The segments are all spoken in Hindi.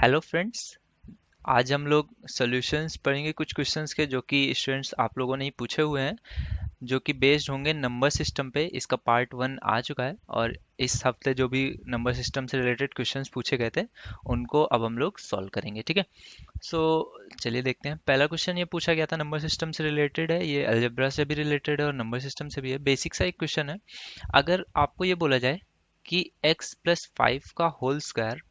Hello friends. आज हम लोग सॉल्यूशंस पढ़ेंगे कुछ क्वेश्चंस के जो कि स्टूडेंट्स आप लोगों ने ही पूछे हुए हैं, जो कि बेस्ड होंगे नंबर सिस्टम पे। इसका पार्ट 1 आ चुका है और इस हफ्ते जो भी नंबर सिस्टम से रिलेटेड क्वेश्चंस पूछे गए थे उनको अब हम लोग सॉल्व करेंगे। ठीक है, सो चलिए देखते हैं। पहला क्वेश्चन ये पूछा गया था, नंबर सिस्टम से रिलेटेड है, ये अलजेब्रा से भी रिलेटेड है और नंबर सिस्टम से भी है। बेसिक सा एक क्वेश्चन है। अगर आपको ये बोला जाए कि x+5 का होल स्क्वायर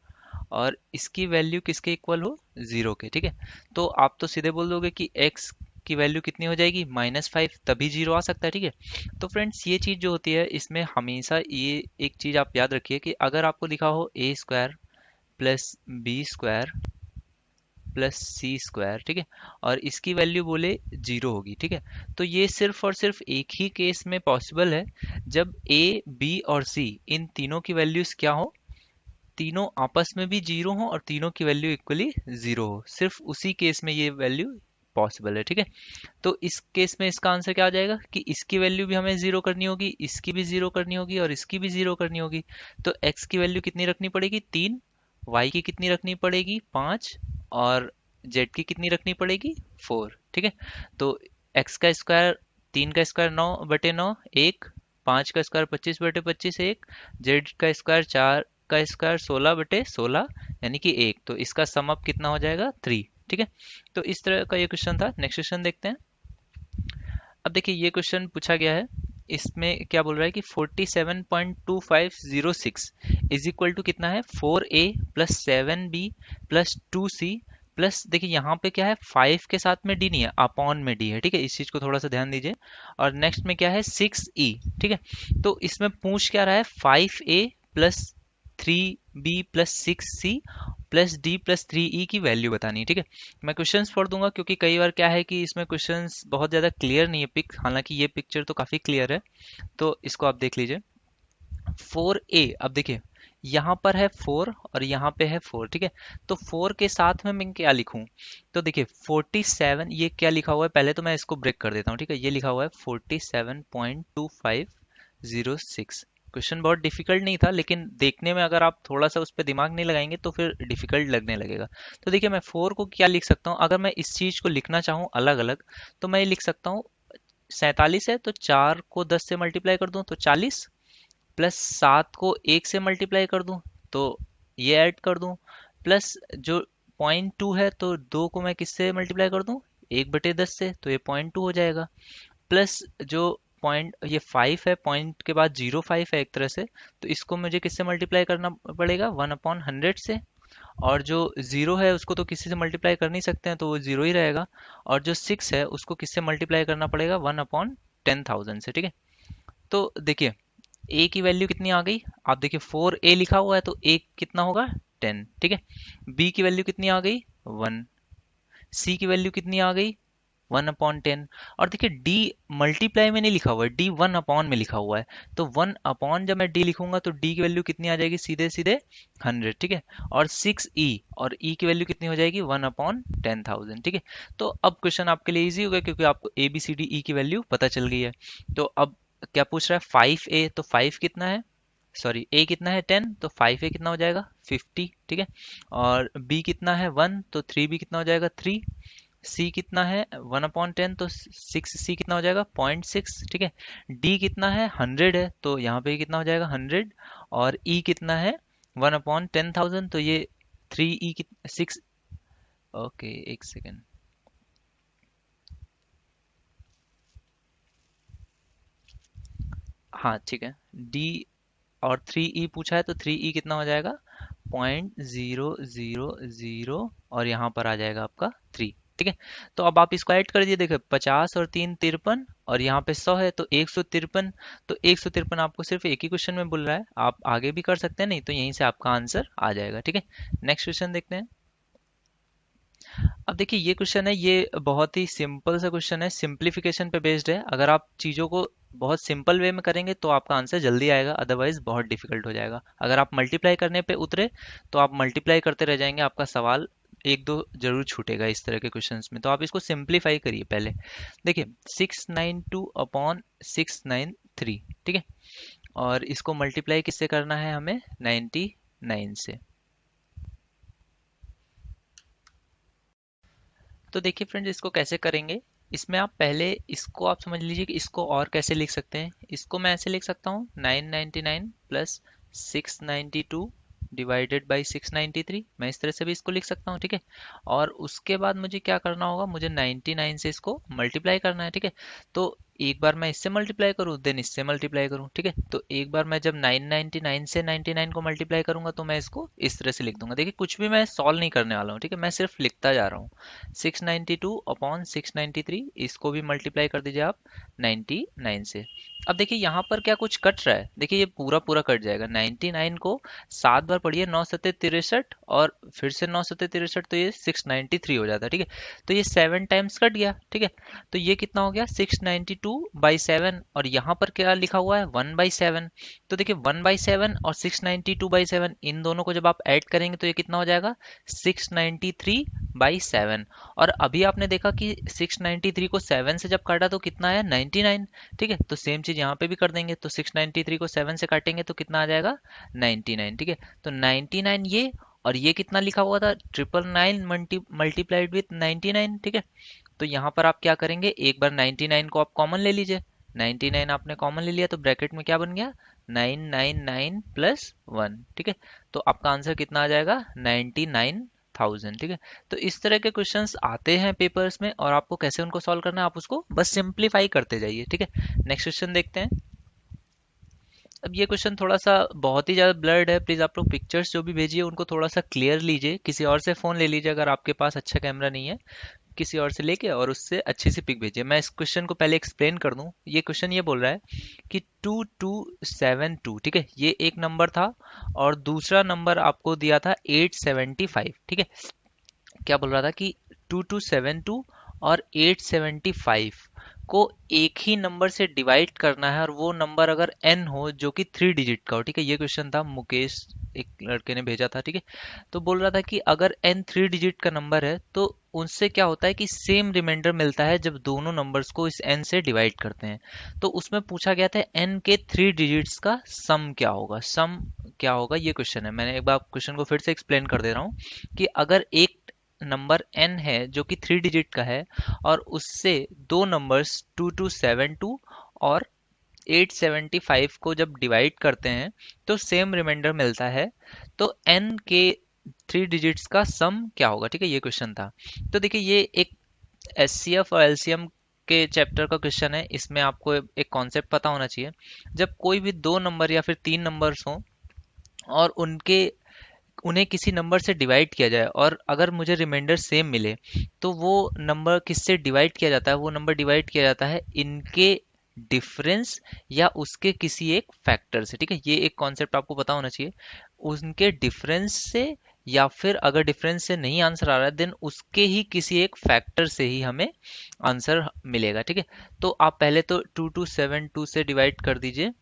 और इसकी वैल्यू किसके इक्वल हो, जीरो के। ठीक है, तो आप तो सीधे बोल दोगे कि x की वैल्यू कितनी हो जाएगी, -5, तभी जीरो आ सकता है। ठीक है, तो फ्रेंड्स ये चीज जो होती है इसमें हमेशा ये एक चीज आप याद रखिए कि अगर आपको लिखा हो a² plus b² plus c², ठीक है, और इसकी वैल्यू बोले जीरो होगी। ठीक है, तो ये सिर्फ और सिर्फ एक ही केस में पॉसिबल है, जब a b और c इन तीनों की वैल्यूज क्या हो, तीनों आपस में भी जीरो हो और तीनों की वैल्यू इक्वली जीरो हो। सिर्फ उसी केस में ये वैल्यू पॉसिबल है। ठीक है, तो इस केस में इसका आंसर क्या आ जाएगा कि इसकी वैल्यू भी हमें जीरो करनी होगी, इसकी भी जीरो करनी होगी और इसकी भी जीरो करनी होगी। तो x की वैल्यू कितनी रखनी पड़ेगी, 3, y की कितनी रखनी पड़ेगी, 5, और z की कितनी रखनी पड़ेगी, 4। ठीक है, तो x का स्क्वायर, 3 का स्क्वायर 9/9 1, 5 का स्क्वायर 25/25 1, z का स्क्वायर 4 का स्क्वायर 16/16 यानी कि 1। तो इसका सम अप कितना हो जाएगा, 3। ठीक है, तो इस तरह का ये क्वेश्चन था। नेक्स्ट क्वेश्चन देखते हैं। अब देखिए ये क्वेश्चन पूछा गया है, इसमें क्या बोल रहा है कि 47.2506 इज इक्वल टू कितना है, 4a plus 7b plus 2c plus, देखिए यहाँ पे क्या है, 5 के साथ में d नहीं है, अपॉन में d है। ठीक है, इस चीज को थोड़ा सा ध्यान दीजिए। और नेक्स्ट में क्या है, 6e। ठीक है, तो इसमें पूछ क्या रहा है, 5a plus 3b plus 6c plus D plus 3e की वैल्यू बतानी है। ठीक है, मैं क्वेश्चंस पढ़ दूंगा क्योंकि कई बार क्या है कि इसमें क्वेश्चंस बहुत ज़्यादा क्लियर नहीं है पिक, हालांकि ये पिक्चर तो काफ़ी क्लियर है, तो इसको आप देख लीजिए। 4a, अब देखिए यहाँ पर है 4 और यहाँ पे है 4। ठीक है, तो 4 के साथ में मैं क्या लिखूं, तो देखिए 47, ये क्या लिखा हुआ है, पहले तो मैं इसको ब्रेक कर देता हूँ। ठीक है, ये लिखा हुआ है 47.2506। क्वेश्चन बहुत डिफिकल्ट नहीं था, लेकिन देखने में अगर आप थोड़ा सा उस पर दिमाग नहीं लगाएंगे तो फिर डिफिकल्ट लगने लगेगा। तो देखिए मैं 4 को क्या लिख सकता हूँ, अगर मैं इस चीज को लिखना चाहूँ अलग अलग, तो मैं ये लिख सकता हूँ, 47 है तो 4 को 10 से मल्टीप्लाई कर दूं तो 40, प्लस 7 को 1 से मल्टीप्लाई कर दूं तो ये ऐड कर दूं, प्लस जो 0.2 है तो 2 को मैं किससे मल्टीप्लाई कर दूं, 1/10 से, तो ये 0.2 हो जाएगा। प्लस जो पॉइंट, ये 5 है, पॉइंट के बाद 0.5 है एक तरह से, तो इसको मुझे किससे मल्टीप्लाई करना पड़ेगा, 1/100 से। और जो 0 है उसको तो किसी से मल्टीप्लाई कर नहीं सकते हैं, तो वो 0 ही रहेगा। और जो 6 है उसको किससे मल्टीप्लाई करना पड़ेगा, 1/10,000 से। ठीक है, तो देखिए a की वैल्यू कितनी आ गई, आप देखिए 4a लिखा हुआ है तो a कितना होगा, 10। ठीक है, b की वैल्यू कितनी आ गई, 1, c की वैल्यू कितनी आ गई, 1/10। और देखिए d मल्टीप्लाई में नहीं लिखा हुआ है, d 1/, में लिखा हुआ है, तो 1/, जब मैं d लिखूंगा तो d की वैल्यू कितनी आ जाएगी, सीधे सीधे 100। ठीक है, और 6e, और e की वैल्यू कितनी हो जाएगी, 1/10,000। ठीक है, तो अब क्वेश्चन आपके लिए इजी हो गया क्योंकि आपको a b c d e की वैल्यू पता चल गई है। तो अब क्या पूछ रहा है, 5a, तो 5 कितना है, सॉरी a कितना है 10, तो 5a कितना हो जाएगा 50। ठीक है, और b कितना है 1, तो 3b कितना हो जाएगा 3, c कितना है 1/10, तो 6c कितना हो जाएगा 0.6। ठीक है, d कितना है 100 है, तो यहाँ पे कितना हो जाएगा 100, और e कितना है 1/10,000, तो ये 3e की 6, ओके एक सेकेंड, हाँ ठीक है, d और 3e पूछा है तो 3e कितना हो जाएगा 0.000, और यहाँ पर आ जाएगा आपका 3। ठीक है, तो अब आप इसको ऐड कर दिए, देखिए 50 और 3 53, और यहाँ पे 100 है तो 153। तो 153 आपको सिर्फ एक ही क्वेश्चन में बोल रहा है, आप आगे भी कर सकते हैं, नहीं तो यहीं से आपका आंसर आ जाएगा। ठीक है, नेक्स्ट क्वेश्चन देखते हैं। अब देखिए ये क्वेश्चन है, ये बहुत ही सिंपल सा क्वेश्चन है, सिंप्लीफिकेशन पे बेस्ड है। अगर आप चीज़ों को बहुत सिंपल वे में करेंगे तो आपका आंसर जल्दी आएगा, अदरवाइज बहुत डिफिकल्ट हो जाएगा। अगर आप मल्टीप्लाई करने पे उतरे तो आप मल्टीप्लाई करते रह जाएंगे, आपका सवाल एक दो जरूर छूटेगा इस तरह के क्वेश्चंस में। तो आप इसको सिंप्लीफाई करिए पहले। देखिए 692/693। ठीक है, और इसको मल्टीप्लाई किससे करना है हमें, 99 से। तो देखिए फ्रेंड्स, इसको कैसे करेंगे, इसमें आप पहले इसको आप समझ लीजिए कि इसको और कैसे लिख सकते हैं। इसको मैं ऐसे लिख सकता हूँ 999 प्लस 692 डिवाइडेड बाई 693। मैं इस तरह से भी इसको लिख सकता हूँ, ठीक है। और उसके बाद मुझे क्या करना होगा, मुझे 99 से इसको मल्टीप्लाई करना है, ठीक है। तो एक बार मैं इससे मल्टीप्लाई करूँ, देन इससे मल्टीप्लाई करूँ, ठीक है। तो एक बार मैं जब 999 से 99 को मल्टीप्लाई करूंगा तो मैं इसको इस तरह से लिख दूंगा। देखिए कुछ भी मैं सॉल्व नहीं करने वाला हूँ, ठीक है, मैं सिर्फ लिखता जा रहा हूँ। 692 अपॉन 693, इसको भी मल्टीप्लाई कर दीजिए आप 99 से। अब देखिए यहाँ पर क्या कुछ कट रहा है, देखिए ये पूरा पूरा कट जाएगा। 99 को 7 बार पढ़िए, 9 सत्ते 63, और फिर से 9 सत्ते 63, तो ये 693 हो जाता है, ठीक है। तो ये 7 टाइम्स कट गया, ठीक है। तो ये कितना हो गया, 692/7, और यहाँ पर क्या लिखा हुआ है, 1/7। तो देखिए 1/7 और 692/7, इन दोनों को जब आप ऐड करेंगे तो ये कितना हो जाएगा, 693/7। और अभी आपने देखा कि 693 को 7 से जब काटा तो कितना आया, 99, ठीक है। तो सेम चीज यहाँ पे भी कर देंगे, तो 693 को 7 से काटेंगे तो कितना आ जाएगा, 99, ठीक है। तो 99 ये, और ये कितना लिखा हुआ था, 999 मल्टीप्लाइड विथ 99, ठीक है। तो यहाँ पर आप क्या करेंगे, एक बार 99 को आप कॉमन ले लीजिए। 99 आपने कॉमन ले लिया तो ब्रैकेट में क्या बन गया, 999 प्लस 1, ठीक है। तो आपका आंसर कितना आ जाएगा, 99,000, ठीक है। तो इस तरह के क्वेश्चंस आते हैं पेपर्स में, और आपको कैसे उनको सॉल्व करना है, आप उसको बस सिंप्लीफाई करते जाइए, ठीक है। नेक्स्ट क्वेश्चन देखते हैं। अब ये क्वेश्चन थोड़ा सा बहुत ही ज़्यादा ब्लर्ड है, प्लीज़ आप लोग पिक्चर्स जो भी भेजिए उनको थोड़ा सा क्लियर लीजिए, किसी और से फ़ोन ले लीजिए अगर आपके पास अच्छा कैमरा नहीं है, किसी और से लेके और उससे अच्छी सी पिक भेजिए। मैं इस क्वेश्चन को पहले एक्सप्लेन कर दूं। ये क्वेश्चन ये बोल रहा है कि 2272, ठीक है, ये एक नंबर था, और दूसरा नंबर आपको दिया था 875, ठीक है। क्या बोल रहा था कि 2272 और 875 को एक ही नंबर से डिवाइड करना है, और वो नंबर अगर n हो जो कि 3 डिजिट का हो, ठीक है। ये क्वेश्चन था, मुकेश एक लड़के ने भेजा था, ठीक है। तो बोल रहा था कि अगर n 3 डिजिट का नंबर है तो उनसे क्या होता है कि सेम रिमाइंडर मिलता है जब दोनों नंबर्स को इस n से डिवाइड करते हैं। तो उसमें पूछा गया था n के 3 डिजिट्स का सम क्या होगा, सम क्या होगा, ये क्वेश्चन है। मैंने एक बार क्वेश्चन को फिर से एक्सप्लेन कर दे रहा हूँ कि अगर एक नंबर n है जो कि 3 डिजिट का है, और उससे दो नंबर्स 2272 और 875 को जब डिवाइड करते हैं तो सेम रिमाइंडर मिलता है, तो n के 3 डिजिट्स का सम क्या होगा, ठीक है। ये क्वेश्चन था। तो देखिए ये एक एचसीएफ और एलसीएम के चैप्टर का क्वेश्चन है। इसमें आपको एक कॉन्सेप्ट पता होना चाहिए, जब कोई भी दो नंबर या फिर तीन नंबर्स हों और उन्हें किसी नंबर से डिवाइड किया जाए, और अगर मुझे रिमाइंडर सेम मिले, तो वो नंबर किससे डिवाइड किया जाता है, वो नंबर डिवाइड किया जाता है इनके डिफरेंस या उसके किसी एक फैक्टर से, ठीक है। ये एक कॉन्सेप्ट आपको पता होना चाहिए, उनके डिफरेंस से, या फिर अगर डिफरेंस से नहीं आंसर आ रहा है देन उसके ही किसी एक फैक्टर से ही हमें आंसर मिलेगा, ठीक है। तो आप पहले तो 2272 से डिवाइड कर दीजिए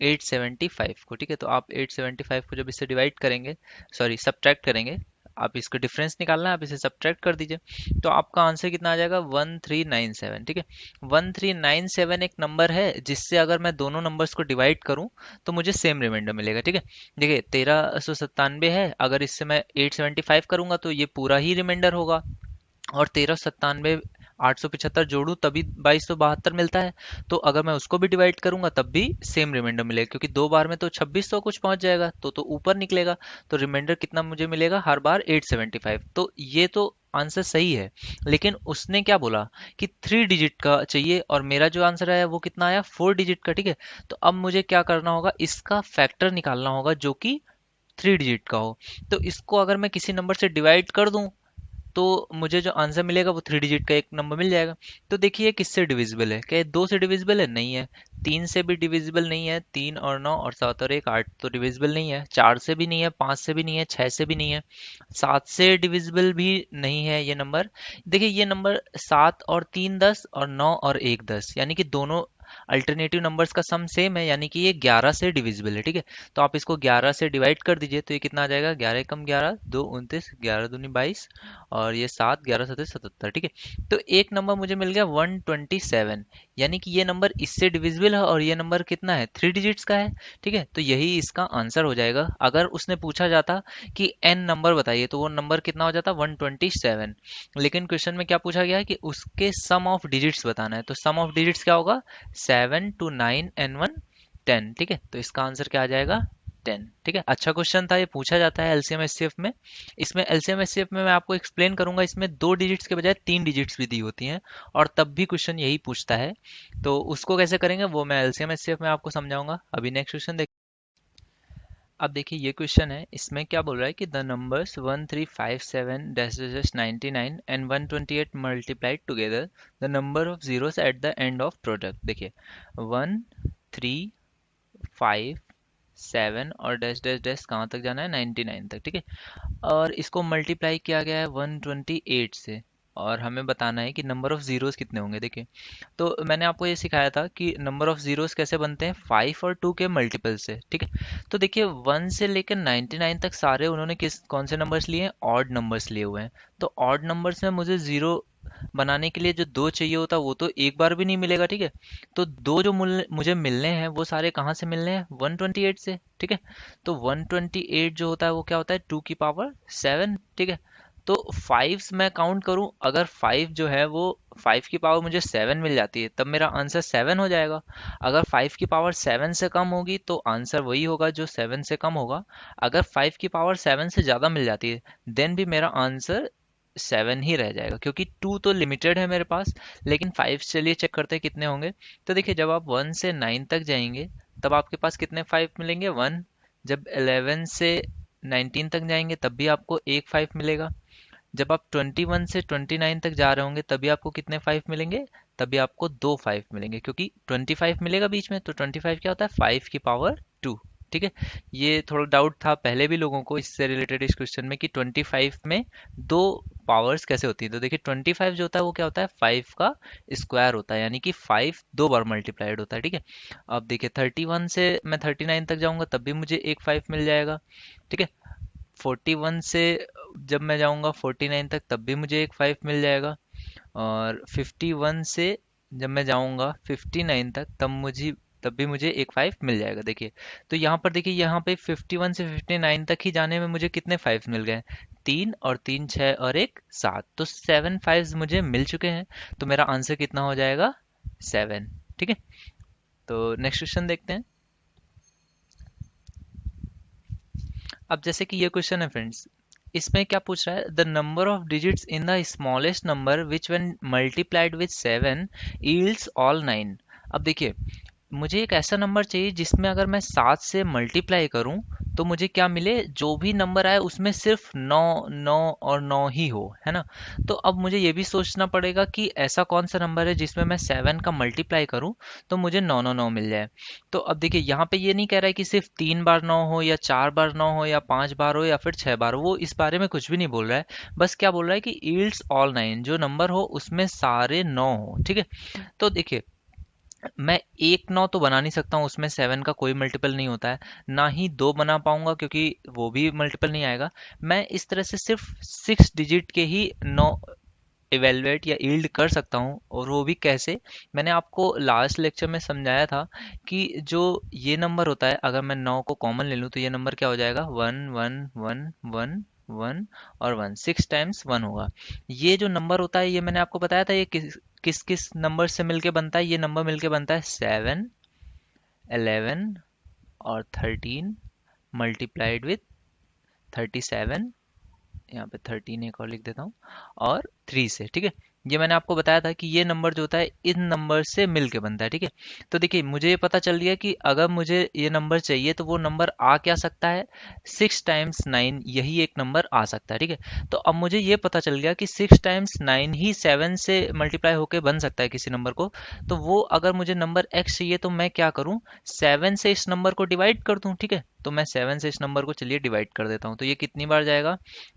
875 को, ठीक है। तो आप 875 को जब इससे डिवाइड करेंगे, सॉरी सब्ट्रैक्ट करेंगे, आप इसका डिफरेंस निकालना है, आप इसे सब्ट्रैक्ट कर दीजिए, तो आपका आंसर कितना आ जाएगा, 1397, ठीक है। 1397 एक नंबर है जिससे अगर मैं दोनों नंबर्स को डिवाइड करूं तो मुझे सेम रिमाइंडर मिलेगा, ठीक है। देखिए 1397 है, अगर इससे मैं 875 करूंगा तो ये पूरा ही रिमाइंडर होगा, और 1397 875 जोड़ूं तभी 2272 मिलता है। तो अगर मैं उसको भी डिवाइड करूंगा तब भी सेम रिमाइंडर मिलेगा, क्योंकि दो बार में तो 2600 कुछ पहुंच जाएगा, तो ऊपर निकलेगा। तो रिमाइंडर कितना मुझे मिलेगा हर बार, 875। तो ये तो आंसर सही है, लेकिन उसने क्या बोला कि 3 डिजिट का चाहिए, और मेरा जो आंसर आया वो कितना आया, 4 डिजिट का, ठीक है। तो अब मुझे क्या करना होगा, इसका फैक्टर निकालना होगा जो कि 3 डिजिट का हो। तो इसको अगर मैं किसी नंबर से डिवाइड कर दूं तो मुझे जो आंसर मिलेगा वो 3 डिजिट का एक नंबर मिल जाएगा। तो देखिए ये किससे डिविजिबल है, क्या ये 2 से डिविजिबल है, नहीं है। 3 से भी डिविजिबल नहीं है, 3 और 9 और 7 और 1 8 तो डिविजिबल नहीं है। 4 से भी नहीं है, 5 से भी नहीं है, 6 से भी नहीं है, 7 से डिविजिबल भी नहीं है ये नंबर। देखिए ये नंबर 7 और 3 10 और 9 और 1 10, यानी कि दोनों अल्टरनेटिव नंबर्स का सम सेम है, यानी कि ये 11 से डिविजिबल है। ठीक है, तो आप इसको 11 से डिवाइड कर दीजिए, तो ये कितना आ जाएगा, 11 एकम 11, 2 29, 11 दूनी 22, और ये 7, 11 सत्ते 77। ठीक है, तो एक नंबर मुझे मिल गया 127, यानी कि ये नंबर इससे डिविजिबल है, और ये नंबर कितना है, 3 डिजिट्स का है। ठीक है, तो यही इसका आंसर हो जाएगा। अगर उसने पूछा जाता कि एन नंबर बताइए, तो वो नंबर कितना हो जाता, 127। लेकिन क्वेश्चन में क्या पूछा गया है कि उसके सम ऑफ डिजिट्स बताना है, तो सम ऑफ डिजिट्स क्या होगा, 7 to 9 and 1 10। ठीक है, तो इसका आंसर क्या आ जाएगा, 10। ठीक है, अच्छा क्वेश्चन था, ये पूछा जाता है एलसीएम एचसीएफ में। इसमें एलसीएम एचसीएफ में मैं आपको एक्सप्लेन करूंगा, इसमें 2 डिजिट्स के बजाय 3 डिजिट्स भी दी होती हैं, और तब भी क्वेश्चन यही पूछता है। तो उसको कैसे करेंगे वो मैं एलसीएम एचसीएफ में आपको समझाऊंगा। अभी नेक्स्ट क्वेश्चन देख। अब देखिए ये क्वेश्चन है, इसमें क्या बोल रहा है कि the numbers 1357 dash dash 99 and 128 multiplied together, the number of zeros at the end of product. देखिए 1 3 5 7 और डैश डैश डैश कहाँ तक जाना है, 99 तक। ठीक है, और इसको मल्टीप्लाई किया गया है 128 से, और हमें बताना है कि नंबर ऑफ जीरोस कितने होंगे। देखिए, तो मैंने आपको ये सिखाया था कि नंबर ऑफ जीरोस कैसे बनते हैं, 5 और 2 के मल्टीपल से। ठीक है, तो देखिए 1 से लेकर 99 तक सारे उन्होंने कौन से नंबर्स लिए हैं, ऑड नंबर्स लिए हुए हैं। तो ऑड नंबर्स में मुझे जीरो बनाने के लिए जो दो चाहिए होता है वो तो एक बार भी नहीं मिलेगा। ठीक है, तो दो जो मुझे मिलने हैं वो सारे कहाँ से मिलने हैं, 128 से। ठीक है, तो 128 जो होता है वो क्या होता है, 2 की पावर 7। ठीक है, तो 5 मैं काउंट करूं, अगर 5 जो है वो 5 की पावर मुझे 7 मिल जाती है, तब मेरा आंसर 7 हो जाएगा। अगर 5 की पावर 7 से कम होगी तो आंसर वही होगा जो 7 से कम होगा। अगर 5 की पावर 7 से ज़्यादा मिल जाती है देन भी मेरा आंसर 7 ही रह जाएगा, क्योंकि 2 तो लिमिटेड है मेरे पास, लेकिन 5 चलिए चेक करते हैं कितने होंगे। तो देखिए जब आप 1 से 9 तक जाएंगे तब आपके पास कितने 5 मिलेंगे, 1। जब 11 से 19 तक जाएंगे तब भी आपको एक 5 मिलेगा। जब आप 21 से 29 तक जा रहे होंगे तभी आपको कितने 5 मिलेंगे, तभी आपको दो 5 मिलेंगे, क्योंकि 25 मिलेगा बीच में, तो 25 क्या होता है, 5 की पावर 2। ठीक है, ये थोड़ा डाउट था पहले भी लोगों को इससे रिलेटेड इस क्वेश्चन में कि 25 में दो पावर्स कैसे होती हैं। तो देखिए 25 जो होता है वो क्या होता है, 5 का स्क्वायर होता है, यानी कि 5 दो बार मल्टीप्लाइड होता है। ठीक है, अब देखिए 31 से मैं 39 तक जाऊंगा तब भी मुझे एक 5 मिल जाएगा। ठीक है, 41 से जब मैं जाऊंगा 49 तक तब भी मुझे एक 5 मिल जाएगा, और 51 से जब मैं जाऊंगा 59 तक तब भी मुझे एक 5 मिल जाएगा। देखिए, तो यहाँ पर देखिए, यहाँ पे 51 से 59 तक ही जाने में मुझे कितने 5 मिल गए, 3 और 3 6 और एक 7, तो 7 5 मुझे मिल चुके हैं। तो मेरा आंसर कितना हो जाएगा, 7। ठीक है, तो नेक्स्ट क्वेश्चन देखते हैं। अब जैसे कि ये क्वेश्चन है फ्रेंड्स, इसमें क्या पूछ रहा है, the number of digits in the smallest number which when multiplied with 7 yields all 9। अब देखिए मुझे एक ऐसा नंबर चाहिए जिसमें अगर मैं 7 से मल्टीप्लाई करूं तो मुझे क्या मिले, जो भी नंबर आए उसमें सिर्फ 9 9 और 9 ही हो, है ना। तो अब मुझे ये भी सोचना पड़ेगा कि ऐसा कौन सा नंबर है जिसमें मैं 7 का मल्टीप्लाई करूं तो मुझे 9 9 9 मिल जाए। तो अब देखिए यहाँ पे ये नहीं कह रहा है कि सिर्फ 3 बार 9 हो या 4 बार 9 हो या 5 बार हो या फिर 6 बार, वो इस बारे में कुछ भी नहीं बोल रहा है। बस क्या बोल रहा है कि यील्ड्स ऑल 9, जो नंबर हो उसमें सारे 9 हो। ठीक है, तो देखिए मैं एक 9 तो बना नहीं सकता हूँ, उसमें 7 का कोई मल्टीपल नहीं होता है। ना ही 2 बना पाऊंगा क्योंकि वो भी मल्टीपल नहीं आएगा। मैं इस तरह से सिर्फ 6 डिजिट के ही 9 इवेलुएट या यील्ड कर सकता हूँ, और वो भी कैसे, मैंने आपको लास्ट लेक्चर में समझाया था कि जो ये नंबर होता है, अगर मैं 9 को कॉमन ले लूँ तो ये नंबर क्या हो जाएगा, 1 1 1 1 1 और 1, 6 टाइम्स 1 होगा। ये जो नंबर होता है ये मैंने आपको बताया था, ये किस किस किस नंबर से मिलके बनता है, ये नंबर मिलके बनता है 7 11 और 13 मल्टीप्लाइड विथ 37, यहाँ पे 13 एक और लिख देता हूँ, और 3 से। ठीक है, ये मैंने आपको बताया था कि ये नंबर जो होता है इन नंबर से मिल के बनता है। ठीक है, तो देखिए मुझे ये पता चल गया कि अगर मुझे ये नंबर चाहिए तो वो नंबर आ क्या सकता है, 6 टाइम्स 9, यही एक नंबर आ सकता है। ठीक है, तो अब मुझे ये पता चल गया कि 6 टाइम्स 9 ही 7 से मल्टीप्लाई होके बन सकता है किसी नंबर को। तो वो अगर मुझे नंबर x चाहिए तो मैं क्या करूँ, 7 से इस नंबर को डिवाइड कर दूँ। ठीक है, तो मैं 7 से इस नंबर को चलिए डिवाइड कर देता हूँ, तो ये कितनी बार जाएगा,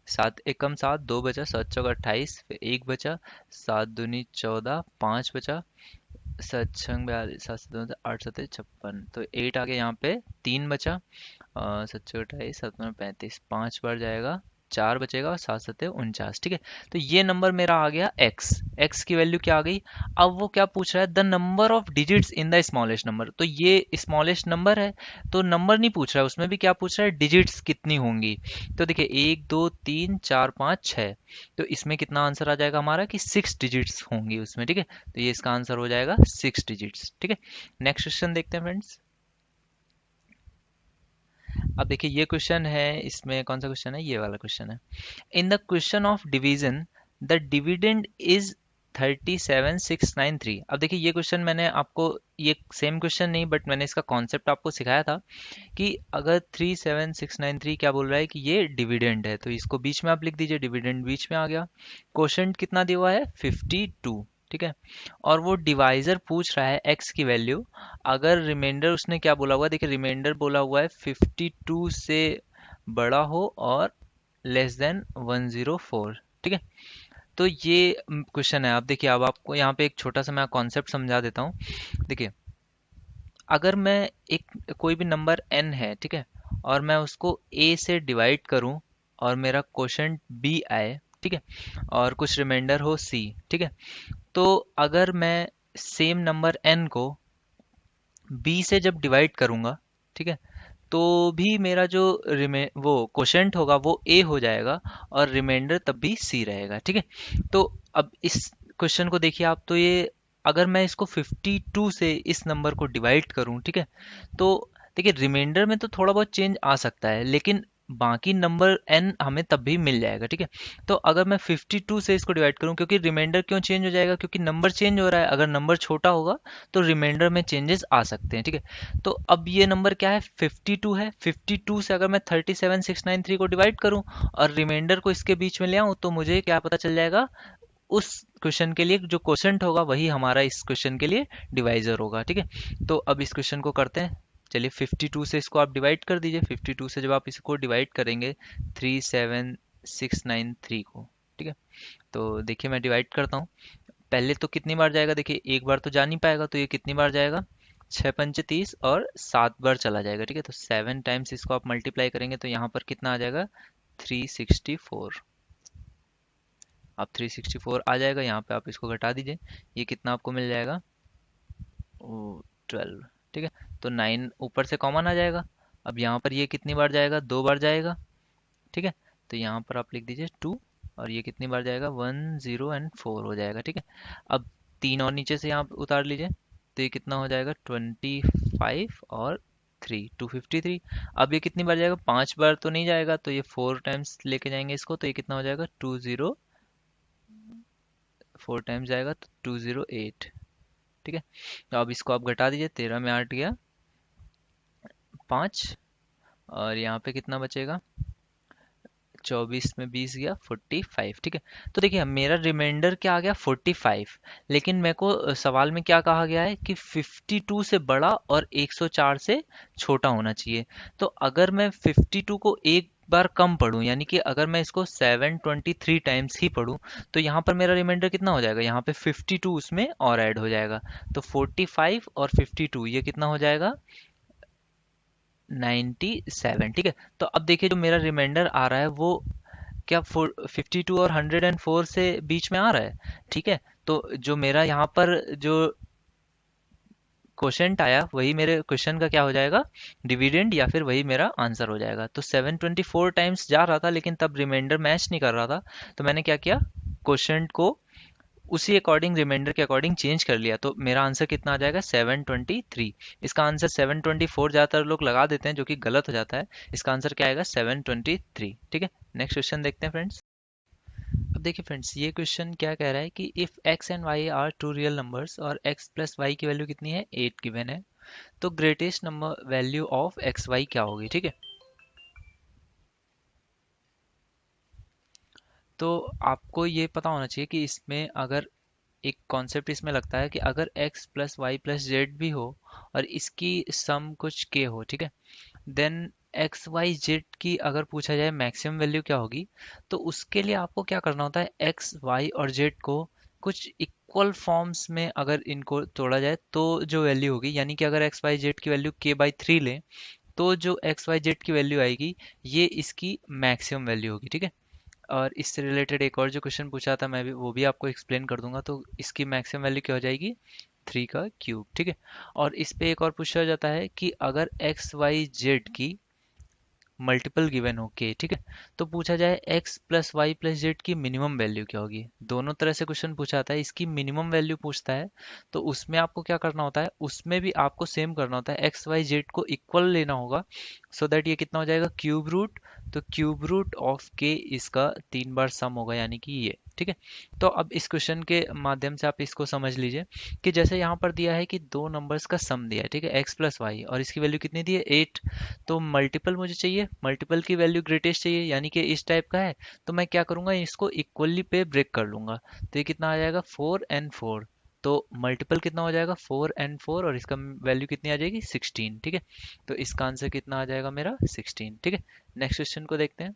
7 एकम 7, 2 बचा, 7 चौका 28, फिर 1 बचा, 7 दूनी 14, 5 बचा, सत्संग 42, 7 7 8 7 56, तो 8 आ गया यहाँ पे, 3 बचा। 7 28 7 35, 5 बार जाएगा, 4 बचेगा और 7 7 49, ठीक है। तो ये नंबर मेरा आ गया x। x की वैल्यू क्या आ गई? अब वो क्या पूछ रहा है, the number of digits in the smallest number, तो ये स्मॉलेस्ट नंबर है, तो नंबर नहीं पूछ रहा है, उसमें भी क्या पूछ रहा है, डिजिट्स कितनी होंगी। तो देखिए 1 2 3 4 5 6, तो इसमें कितना आंसर आ जाएगा हमारा कि 6 डिजिट्स होंगी उसमें, ठीक है। तो ये इसका आंसर हो जाएगा 6 डिजिट्स, ठीक है। नेक्स्ट क्वेश्चन देखते हैं फ्रेंड्स। अब देखिए ये क्वेश्चन है, इसमें कौन सा क्वेश्चन है, ये वाला क्वेश्चन है। In the question of division the dividend is 37693। अब देखिए ये क्वेश्चन मैंने आपको, ये सेम क्वेश्चन नहीं बट मैंने इसका कॉन्सेप्ट आपको सिखाया था कि अगर 37693 क्या बोल रहा है कि ये डिविडेंड है, तो इसको बीच में आप लिख दीजिए, डिविडेंड बीच में आ गया। क्वोशंट कितना दिया हुआ है, 52, ठीक है। और वो डिवाइजर पूछ रहा है एक्स की वैल्यू, अगर रिमाइंडर उसने क्या बोला हुआ है, देखिए रिमाइंडर बोला हुआ है 52 से बड़ा हो और लेस देन 104, ठीक है। तो ये क्वेश्चन है। अब देखिए, अब आपको यहाँ पे एक छोटा सा मैं कॉन्सेप्ट समझा देता हूँ। देखिए अगर मैं एक कोई भी नंबर n है, ठीक है, और मैं उसको a से डिवाइड करूं और मेरा क्वोशंट b आए, ठीक है, और कुछ रिमाइंडर हो c, ठीक है, तो अगर मैं सेम नंबर n को b से जब डिवाइड करूंगा, ठीक है, तो भी मेरा जो रिमे वो क्वोशंट होगा वो a हो जाएगा और रिमाइंडर तब भी c रहेगा, ठीक है। तो अब इस क्वेश्चन को देखिए आप, तो ये अगर मैं इसको 52 से इस नंबर को डिवाइड करूं, ठीक है, तो देखिए रिमाइंडर में तो थोड़ा बहुत चेंज आ सकता है, लेकिन बाकी नंबर n हमें तब भी मिल जाएगा, ठीक है। तो अगर मैं 52 से इसको डिवाइड करूं, क्योंकि रिमाइंडर क्यों चेंज हो जाएगा, क्योंकि नंबर चेंज हो रहा है, अगर नंबर छोटा होगा तो रिमाइंडर में चेंजेस आ सकते हैं, ठीक है। तो अब ये नंबर क्या है, 52 है। 52 से अगर मैं 37693 को डिवाइड करूं और रिमाइंडर को इसके बीच में ले आऊं, तो मुझे क्या पता चल जाएगा, उस क्वेश्चन के लिए जो क्वेश्चन होगा वही हमारा इस क्वेश्चन के लिए डिवाइजर होगा, ठीक है। तो अब इस क्वेश्चन को करते हैं। चलिए 52 से इसको आप डिवाइड कर दीजिए। 52 से जब आप इसको डिवाइड करेंगे 37693 को, ठीक है, तो देखिए मैं डिवाइड करता हूँ। पहले तो कितनी बार जाएगा, देखिए एक बार तो जा नहीं पाएगा, तो ये कितनी बार जाएगा, 6 पंचे 30 और 7 बार चला जाएगा, ठीक है। तो 7 टाइम्स इसको आप मल्टीप्लाई करेंगे तो यहाँ पर कितना आ जाएगा, 364। अब 364 आ जाएगा, यहाँ पे आप इसको घटा दीजिए, ये कितना आपको मिल जाएगा, ओ 12, ठीक है। तो 9 ऊपर से कॉमन आ जाएगा। अब यहाँ पर ये कितनी बार जाएगा, 2 बार जाएगा, ठीक है। तो यहाँ पर आप लिख दीजिए 2, और ये कितनी बार जाएगा, 1 0 और 4 हो जाएगा, ठीक है। अब 3 और नीचे से यहाँ उतार लीजिए, तो ये कितना हो जाएगा, 25 और 253। अब ये कितनी बार जाएगा, 5 बार तो नहीं जाएगा, तो ये 4 टाइम्स लेके जाएंगे इसको, तो ये कितना हो जाएगा, 4 टाइम्स जाएगा तो 208, ठीक है। तो अब इसको आप घटा दीजिए, 13 में 8 गया 5, और यहाँ पे कितना बचेगा, 24 में 20 गया 45, ठीक है। तो देखिए मेरा रिमाइंडर क्या आ गया, 45, लेकिन मेरे को सवाल में क्या कहा गया है कि 52 से बड़ा और 104 से छोटा होना चाहिए। तो अगर मैं 52 को एक बार कम पढूं, यानी कि अगर मैं इसको 723 टाइम्स ही पढूं, तो यहाँ पर मेरा रिमाइंडर कितना हो जाएगा, यहाँ पे 52 उसमें और ऐड हो जाएगा, तो 45 और 52 ये कितना हो जाएगा, 97, ठीक है। तो अब देखिए जो मेरा रिमाइंडर आ रहा है वो क्या 52 और 104 से बीच में आ रहा है, ठीक है। तो जो मेरा यहाँ पर जो क्वेश्चन आया वही मेरे क्वेश्चन का क्या हो जाएगा, डिविडेंड, या फिर वही मेरा आंसर हो जाएगा। तो 724 टाइम्स जा रहा था, लेकिन तब रिमाइंडर मैच नहीं कर रहा था, तो मैंने क्या किया, क्वेश्चन को उसी अकॉर्डिंग, रिमाइंडर के अकॉर्डिंग चेंज कर लिया, तो मेरा आंसर कितना आ जाएगा, 723। इसका आंसर 724 ज़्यादातर लोग लगा देते हैं, जो कि गलत हो जाता है। इसका आंसर क्या आएगा, 723, ठीक है। नेक्स्ट क्वेश्चन देखते हैं फ्रेंड्स। अब देखिए फ्रेंड्स, ये क्वेश्चन क्या कह रहा है कि if x and y are two real numbers और x प्लस वाई की वैल्यू कितनी है, 8 गिवन है, तो greatest number value of X Y क्या होगी, ठीक है। तो आपको ये पता होना चाहिए कि इसमें अगर एक कॉन्सेप्ट इसमें लगता है कि अगर x plus Y plus Z भी हो और इसकी सम कुछ k हो, ठीक है, देन एक्स वाई जेड की अगर पूछा जाए मैक्सिमम वैल्यू क्या होगी, तो उसके लिए आपको क्या करना होता है, एक्स वाई और जेड को कुछ इक्वल फॉर्म्स में अगर इनको तोड़ा जाए तो जो वैल्यू होगी, यानी कि अगर एक्स वाई जेड की वैल्यू k/3 लें तो जो एक्स वाई जेड की वैल्यू आएगी ये इसकी मैक्सिमम वैल्यू होगी, ठीक है। और इससे रिलेटेड एक और जो क्वेश्चन पूछा था मैं भी वो भी आपको एक्सप्लेन कर दूंगा। तो इसकी मैक्सिमम वैल्यू क्या हो जाएगी, 3 का क्यूब, ठीक है। और इस पे एक और पूछा जाता है कि अगर एक्स वाई जेड की मल्टीपल गिवन हो के, ठीक है, तो पूछा जाए X plus Y plus Z की मिनिमम वैल्यू क्या होगी। दोनों तरह से क्वेश्चन पूछा आता है, इसकी मिनिमम वैल्यू पूछता है तो उसमें आपको क्या करना होता है, उसमें भी आपको सेम करना होता है, एक्स वाई जेड को इक्वल लेना होगा। सो दैट ये कितना हो जाएगा, क्यूब रूट। तो क्यूब रूट ऑफ के इसका 3 बार सम होगा, यानी कि ये, ठीक है। तो अब इस क्वेश्चन के माध्यम से आप इसको समझ लीजिए कि जैसे यहाँ पर दिया है कि दो नंबर्स का सम दिया है, ठीक है, एक्स प्लस वाई, और इसकी वैल्यू कितनी दी है, 8। तो मल्टीपल मुझे चाहिए, मल्टीपल की वैल्यू ग्रेटेस्ट चाहिए, यानी कि इस टाइप का है। तो मैं क्या करूंगा, इसको इक्वली पे ब्रेक कर लूंगा। तो ये कितना आ जाएगा, 4 and 4। तो मल्टीपल कितना हो जाएगा, 4 and 4, और इसका वैल्यू कितनी आ जाएगी, 16, ठीक है। तो इसका आंसर कितना आ जाएगा मेरा, 16, ठीक है। नेक्स्ट क्वेश्चन को देखते हैं।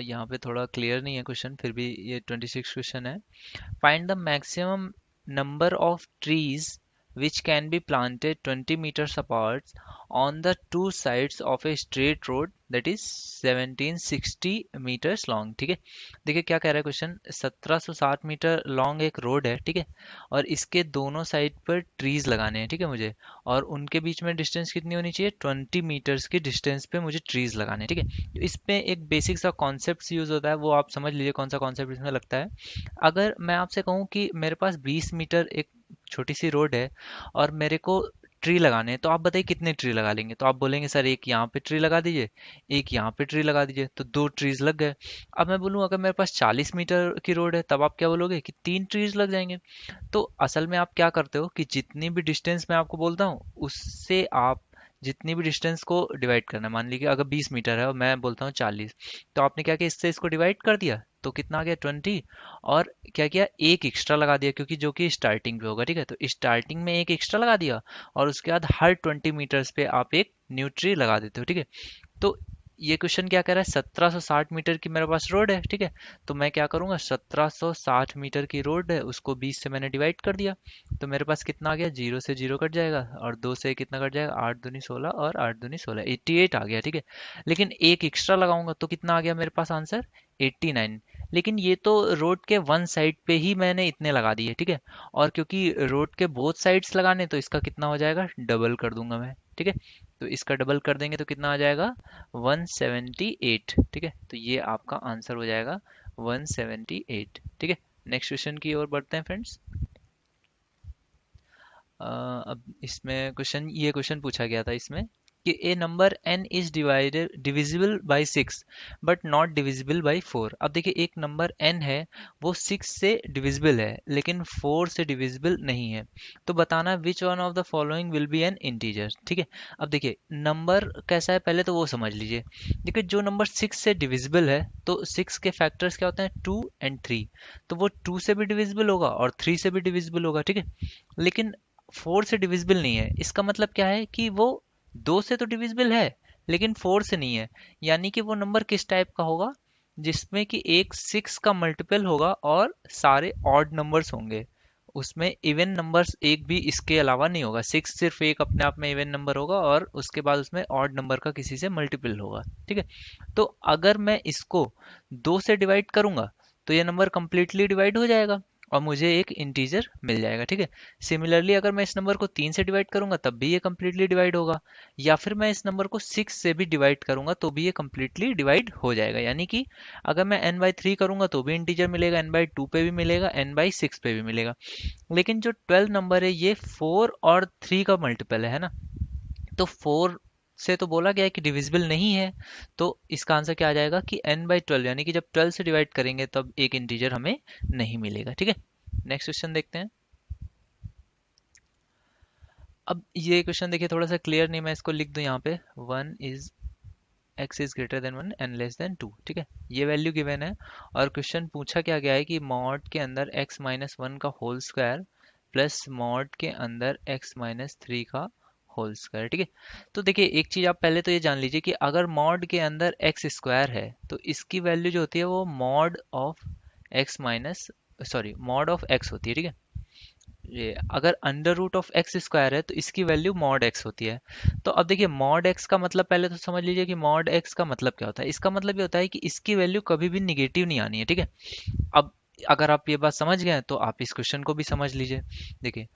यहाँ पे थोड़ा क्लियर नहीं है क्वेश्चन, फिर भी ये 26 क्वेश्चन है। Find the maximum number of trees which can be planted 20 meters apart on the two sides of a straight road that is 1760 meters long, ठीक है। देखिए क्या कह रहा है क्वेश्चन, 1760 मीटर लॉन्ग एक रोड है, ठीक है, और इसके दोनों साइड पर ट्रीज लगाने हैं, ठीक है मुझे, और उनके बीच में डिस्टेंस कितनी होनी चाहिए, 20 मीटर्स की डिस्टेंस पे मुझे ट्रीज लगाने हैं, ठीक है। तो इसमें एक बेसिक सा कॉन्सेप्ट यूज होता है, वो आप समझ लीजिए कौन सा कॉन्सेप्ट इसमें लगता है। अगर मैं आपसे कहूँ कि मेरे पास 20 मीटर एक छोटी सी रोड है और मेरे को ट्री लगाने हैं, तो आप बताइए कितने ट्री लगा लेंगे। तो आप बोलेंगे सर एक यहाँ पे ट्री लगा दीजिए, एक यहाँ पे ट्री लगा दीजिए, तो 2 ट्रीज लग गए। अब मैं बोलूँ अगर मेरे पास 40 मीटर की रोड है, तब आप क्या बोलोगे कि 3 ट्रीज लग जाएंगे। तो असल में आप क्या करते हो कि जितनी भी डिस्टेंस मैं आपको बोलता हूँ उससे आप जितनी भी डिस्टेंस को डिवाइड करना है, मान लीजिए अगर 20 मीटर है और मैं बोलता हूँ 40, तो आपने क्या किया, इससे इसको डिवाइड कर दिया तो कितना आ गया, 20। और क्या किया, एक एक्स्ट्रा लगा दिया, क्योंकि जो कि स्टार्टिंग पे होगा, ठीक है, तो स्टार्टिंग में एक एक्स्ट्रा लगा दिया, और उसके बाद हर 20 मीटर्स पे आप एक न्यू ट्री लगा देते हो, ठीक है। तो ये क्वेश्चन क्या कह रहा है, 1760 मीटर की मेरे पास रोड है, ठीक है। तो मैं क्या करूंगा, 1760 मीटर की रोड है उसको 20 से मैंने डिवाइड कर दिया, तो मेरे पास कितना आ गया, 0 से 0 कट जाएगा, और 2 से कितना कट जाएगा, 8 दूनी 16, और 8 दूनी 16, 88 आ गया, ठीक है। लेकिन एक एक्स्ट्रा लगाऊंगा तो कितना आ गया मेरे पास आंसर, 89। लेकिन ये तो रोड के वन साइड पे ही मैंने इतने लगा दिए, ठीक है। और क्योंकि रोड के बोथ साइड्स लगाने, तो इसका कितना हो जाएगा, डबल कर दूंगा मैं, ठीक है। तो इसका डबल कर देंगे तो कितना आ जाएगा, 178, ठीक है। तो ये आपका आंसर हो जाएगा 178, ठीक है। नेक्स्ट क्वेश्चन की ओर बढ़ते हैं फ्रेंड्स। अब इसमें क्वेश्चन, ये क्वेश्चन पूछा गया था इसमें कि a number n is divided divisible by 6 but not divisible by 4। अब देखिए एक नंबर n है, वो 6 से डिविजिबल है लेकिन 4 से डिविजिबल नहीं है। तो बताना which one of the following will be N integer, ठीक है। अब देखिए नंबर कैसा है पहले तो वो समझ लीजिए। देखिए जो नंबर 6 से डिविजिबल है, तो 6 के फैक्टर्स क्या होते हैं, 2 and 3। तो वो 2 से भी डिविजिबल होगा और 3 से भी डिविजिबल होगा, ठीक है। लेकिन 4 से डिविजिबल नहीं है, इसका मतलब क्या है कि वो 2 से तो डिविजिबल है लेकिन 4 से नहीं है। यानी कि वो नंबर किस टाइप का होगा, जिसमें कि एक 6 का मल्टीपल होगा और सारे ऑड नंबर्स होंगे। उसमें इवन नंबर्स एक भी इसके अलावा नहीं होगा, 6 सिर्फ एक अपने आप में इवन नंबर होगा और उसके बाद उसमें ऑड नंबर का किसी से मल्टीपल होगा, ठीक है। तो अगर मैं इसको 2 से डिवाइड करूंगा तो ये नंबर कंप्लीटली डिवाइड हो जाएगा और मुझे एक इंटीजर मिल जाएगा, ठीक है। सिमिलरली अगर मैं इस नंबर को 3 से डिवाइड करूंगा तब भी ये कंप्लीटली डिवाइड होगा, या फिर मैं इस नंबर को 6 से भी डिवाइड करूंगा तो भी ये कंप्लीटली डिवाइड हो जाएगा। यानी कि अगर मैं n/3 करूंगा तो भी इंटीजर मिलेगा, n/2 पे भी मिलेगा, n/6 पे भी मिलेगा। लेकिन जो 12 नंबर है ये 4 और 3 का मल्टीपल है ना। तो 4 से तो बोला गया है कि डिविजिबल नहीं है, तो इसका आंसर क्या आ जाएगा कि n/12, यानी कि जब 12 से डिवाइड करेंगे तब एक इंटीजर हमें नहीं मिलेगा, ठीक है। नेक्स्ट क्वेश्चन देखते हैं। अब ये क्वेश्चन देखिए थोड़ा सा क्लियर नहीं, मैं इसको लिख दूं यहाँ पे, one is x is greater than 1 and less than 2, ठीक है। ये वैल्यू गिवन है और क्वेश्चन पूछा क्या गया है कि मॉड के अंदर x-1 का होल स्क्वायर प्लस मॉड के अंदर x-3 का होल स्क्वायर, ठीक है। तो देखिए एक चीज आप पहले तो ये जान लीजिए कि अगर मॉड के अंदर x स्क्वायर है तो इसकी वैल्यू जो होती है वो mod of X minus, sorry mod of X होती है, ठीक है। ये अगर under root of X square है तो इसकी वैल्यू मॉड एक्स होती है। तो अब देखिए मॉड एक्स का मतलब पहले तो समझ लीजिए कि मॉड एक्स का मतलब क्या होता है। इसका मतलब ये होता है कि इसकी वैल्यू कभी भी निगेटिव नहीं आनी है, ठीक है। अब अगर आप ये बात समझ गए हैं तो आप इस क्वेश्चन को भी समझ लीजिए। देखिए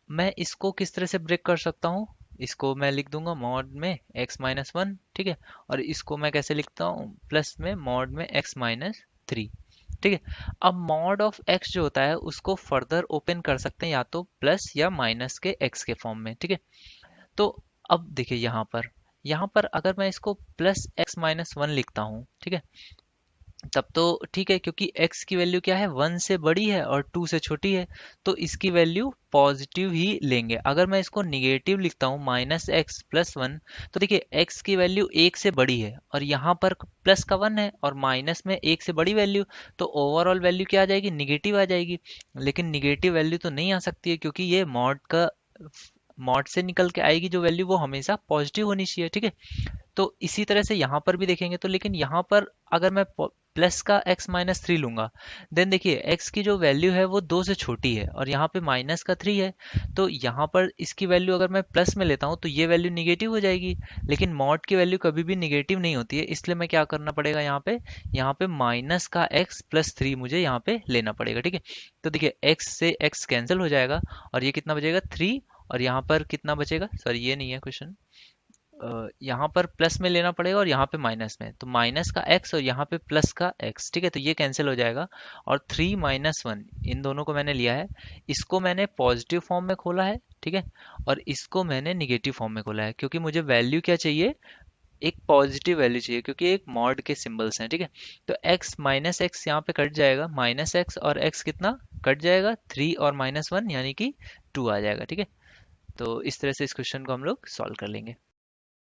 मैं इसको किस तरह से ब्रेक कर सकता हूँ, इसको मैं लिख दूंगा मॉड में एक्स माइनस वन, ठीक है। और इसको मैं कैसे लिखता हूँ, प्लस में मॉड में एक्स माइनस थ्री, ठीक है। अब मॉड ऑफ एक्स जो होता है उसको फर्दर ओपन कर सकते हैं या तो प्लस या माइनस के एक्स के फॉर्म में, ठीक है। तो अब देखिए यहाँ पर अगर मैं इसको प्लस एक्स माइनस वन लिखता हूँ, ठीक है, तब तो ठीक है, क्योंकि x की वैल्यू क्या है, 1 से बड़ी है और 2 से छोटी है, तो इसकी वैल्यू पॉजिटिव ही लेंगे। अगर मैं इसको निगेटिव लिखता हूँ माइनस एक्स प्लस वन, तो देखिए x की वैल्यू 1 से बड़ी है और यहाँ पर प्लस का 1 है और माइनस में 1 से बड़ी वैल्यू, तो ओवरऑल वैल्यू क्या आ जाएगी, निगेटिव आ जाएगी। लेकिन निगेटिव वैल्यू तो नहीं आ सकती है, क्योंकि ये मॉड से निकल के आएगी जो वैल्यू, वो हमेशा पॉजिटिव होनी चाहिए, ठीक है। तो इसी तरह से यहाँ पर भी देखेंगे तो, लेकिन यहाँ पर अगर मैं प्लस का x माइनस थ्री लूंगा, देन देखिए x की जो वैल्यू है वो 2 से छोटी है और यहाँ पे माइनस का 3 है। तो यहाँ पर इसकी वैल्यू अगर मैं प्लस में लेता हूँ तो ये वैल्यू निगेटिव हो जाएगी। लेकिन मॉड की वैल्यू कभी भी निगेटिव नहीं होती है, इसलिए मैं क्या करना पड़ेगा, यहाँ पे माइनस का x प्लस थ्री मुझे यहाँ पे लेना पड़ेगा, ठीक है। तो देखिए x से x कैंसिल हो जाएगा और ये कितना बचेगा, थ्री। और यहाँ पर कितना बचेगा, सॉरी ये नहीं है क्वेश्चन, यहाँ पर प्लस में लेना पड़ेगा और यहाँ पे माइनस में, तो माइनस का x और यहाँ पे प्लस का x, ठीक है। तो ये कैंसिल हो जाएगा और थ्री माइनस वन, इन दोनों को मैंने लिया है, इसको मैंने पॉजिटिव फॉर्म में खोला है, ठीक है। और इसको मैंने निगेटिव फॉर्म में खोला है, क्योंकि मुझे वैल्यू क्या चाहिए, एक पॉजिटिव वैल्यू चाहिए, क्योंकि एक मॉड के सिंबल्स हैं, ठीक है। तो x माइनस एक्स यहाँ पे कट जाएगा, माइनस एक्स और x कितना कट जाएगा, थ्री और माइनस वन यानी कि टू आ जाएगा, ठीक है। तो इस तरह से इस क्वेश्चन को हम लोग सॉल्व कर लेंगे।